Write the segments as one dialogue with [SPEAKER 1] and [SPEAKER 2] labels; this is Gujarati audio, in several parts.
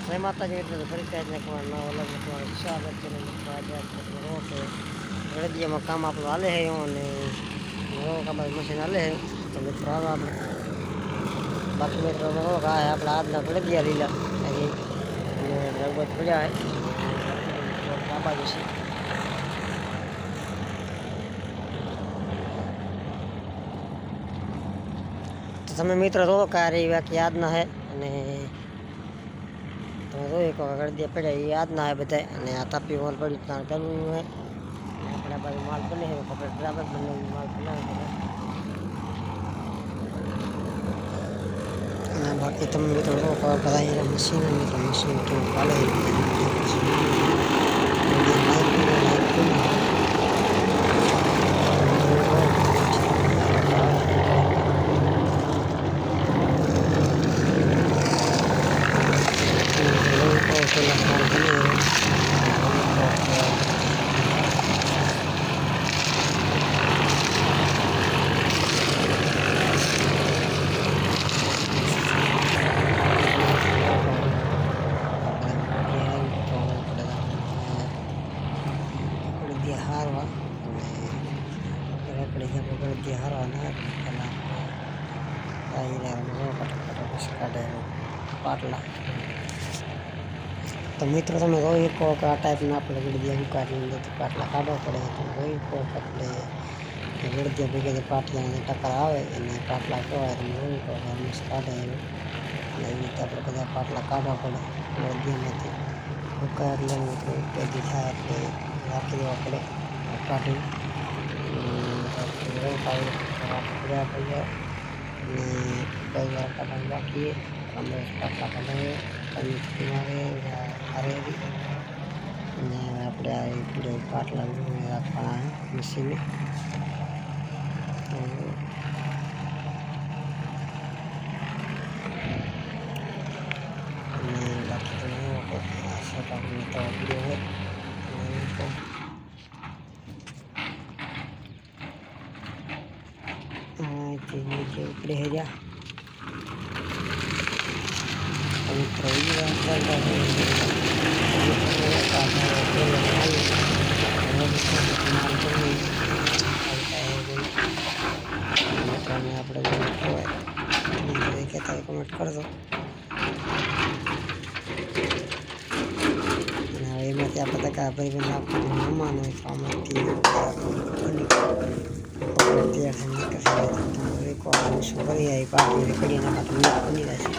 [SPEAKER 1] જય માતાજી એટલે ફરી ને નવા અલગ તમારું સ્વાગત છે મિત્રો. આજે આપણે રોકે ગળદિયામાં કામ આપણું હાલે છે અને કામ મશીન હાલે છે તો મિત્રો હવે આપણે બાકી મિત્રો રોક આપણે આજના ગળદિયા લીલા હજી લગભગ પડ્યા છે આ બાજુ છે. તો તમે મિત્રો રોક આ રહી વાત યાદ ના હે અને તમે જોઈ કહો ગળદિયા પડ્યા એ યાદ ના આવે બધા અને આ તાપી માલ પડ્યું ત્યાં કરવું હોય આપણે આ બાજુ માલ બને આપણે બરાબર બને માલ બનાવે અને બાકી તમે મિત્રો રોક બધા મશીન મિત્રો મશીન કેવું ચાલે હારવા અને હારવાના કાઢે પાટલા. તો મિત્રો તમે જોઈ કહો કે આ ટાઈપના આપણે ગળદિયા ઉકાળીને પાટલા કાઢવા પડે તો જોઈ કહો કે આપણે ગળદિયા ભેગા પાટલાને ટક્કર આવે અને પાટલા કહેવાય તમે જોઈ કહો કે હંમેશા કાઢે અને એવી રીતે આપણે બધા પાટલા કાઢવા પડે ગળદિયામાંથી ઉકાળી લેવું તો પેદી થાય એટલે રાખી દેવા પડે કાઢી પડ્યા અને કઈ વાર કાઢવાનું રાખીએ અમે પાટલા કાઢીએ મારે હરેરી અને આપણે આ પીડે પાટલા રાખવાના મશીને અને બાકી તો પીડ્યો હોય નીચે ઉપડે જા આપણે કહેતા કમેન્ટ કરજો અને હવે એમાંથી આપણે ટકા ભાઈ નાખવાનું મહેમાન હોય તો આમાંથી શું કરી આવી પાટી કડી ના બની રહેશે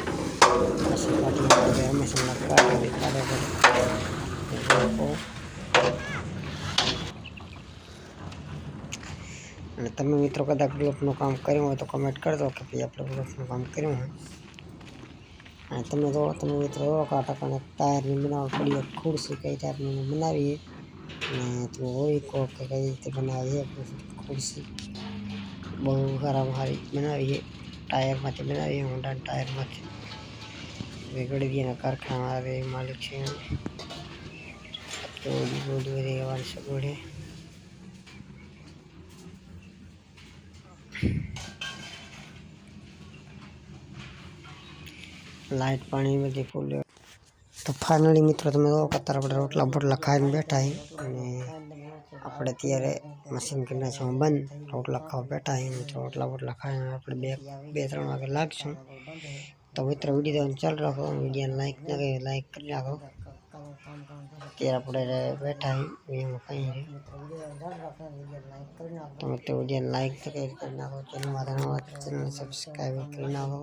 [SPEAKER 1] પછી પાટી હંમેશા કાઢવી કાઢો પડે. અને તમે મિત્રો કદાચ ગ્રુપનું કામ કર્યું હોય તો કમેન્ટ કરજો કે ભાઈ આપણે ગ્રુપનું કામ કર્યું હોય અને તમે જો તમે મિત્રો કાંટાને ટાયરની બનાવવા પડી ખુરશી કઈ ટાઈપની બનાવીએ અને તમે હોય કહો કે કઈ રીતે બનાવીએ ખુરશી બહુ સારી બનાવીએ ટાયરમાંથી બનાવીએ હોન્ડા ટાયરમાંથી ગળદિયાના કારખાના આવે માલિક છે રહેવાની સગવડે લાઇટ પાણી બધી ફૂલ. તો ફાઇનલી મિત્રો તમે જો અત્યારે આપણે રોટલા બોટલા ખાઈને બેઠા અને આપણે અત્યારે મશીન કરી નાખીશું બંધ રોટલા ખાવા બેઠા મિત્રો રોટલા બોટલા ખાઈને આપણે બે 3 વાગે લાગશું. તો મિત્રો વિડીયો ચાલુ રાખો વિડીયોને લાઈક ના કરી લાઈક કરી નાખો. અત્યારે આપણે બેઠા કંઈ તો મિત્રો વિડીયોને લાઈક કરી નાખો ચેનલને સબસ્ક્રાઈબ કરી નાખો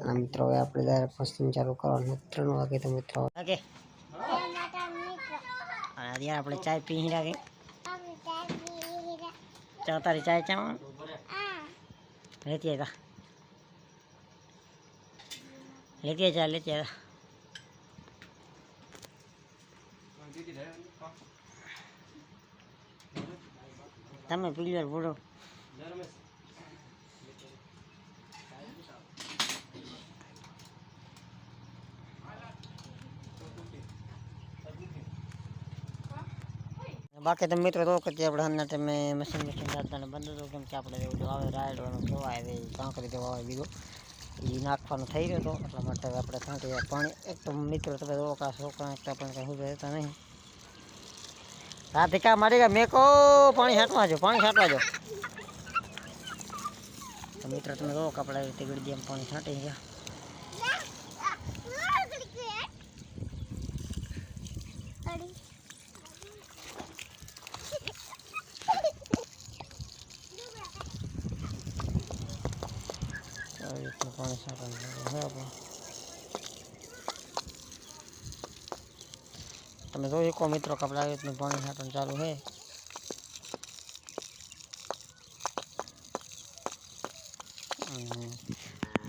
[SPEAKER 1] અને મિત્રો હવે આપણે ડાયરેક્ટ મશીન ચાલુ કરવાનું 3 વાગે તો મિત્રો અને અત્યારે આપણે ચાય પી રાખી ચા તારી ચાય ચા લેતી હતા લેતી ચા લેતી હતા તમે પી લો બોલો બાકી તમે મિત્રો તો કે આપણે હમણાં તમે મશીન દાદાને બંધ હતો કેમ કે આપણે એવું આવે રાયડવાનું જોવા આવે કાંકરી દેવા આવે બીજું એ નાખવાનું થઈ રહ્યો હતો એટલા માટે આપણે છાંટી પાણી એક તો મિત્રો તમે જો કે છોકરા એકતા પણ કંઈ શું રહેતા નહીં. રાધિકા મારી ગયા મેકો પાણી છાંટવા જો તો મિત્રો તમે જો કે આપણે રીતે ગળી એમ પાણી છાંટી ગયા. પાણી છાંટવાનું તમે જોઈ શકો મિત્રો કે આપણે આવી રીતનું પાણી છાંટવાનું ચાલુ છે.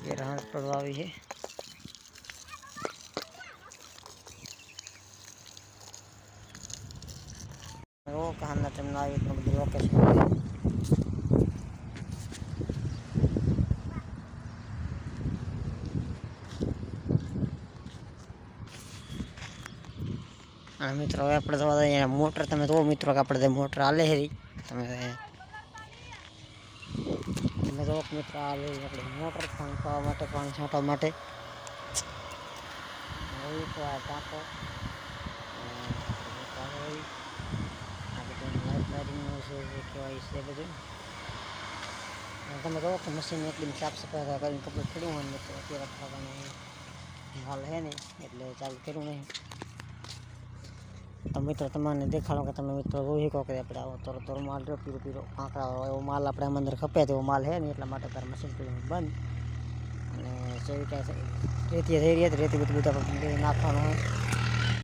[SPEAKER 1] એ રાહત પડવા આવી છે. કહાના તમને આવી રીતનું બધું લોકેશન અને મિત્રો હવે આપણે જવા દઈએ મોટર. તમે જુઓ મિત્રો કે આપણે મોટર હાલે છે તમે જો મિત્રો હાલે આપણે મોટર પાણી પાવા માટે પાણી છાંટવા માટે ટાંકો કહેવાય છે બધું. તમે કહો કે મશીન એકદમ સાફ સફાઈ કરીને કપડું ખેડવું હોય ને તો અત્યારે ખાવાનું હાલ છે નહીં એટલે ચાલુ કર્યું નહીં. તો મિત્રો તમને દેખાડો કે તમે મિત્રો જોઈ શકો કે આપણે આવો તોરો માલ રહ્યો પીરો કાંકરા એવો માલ આપણે અંદર ખપે તેવો માલ છે નહીં એટલા માટે તાર મશીન પેલું બંધ. અને જેવી કાંઈ રેતી થઈ રહી હતી રેતી બધું આપણે નાખવાનું હોય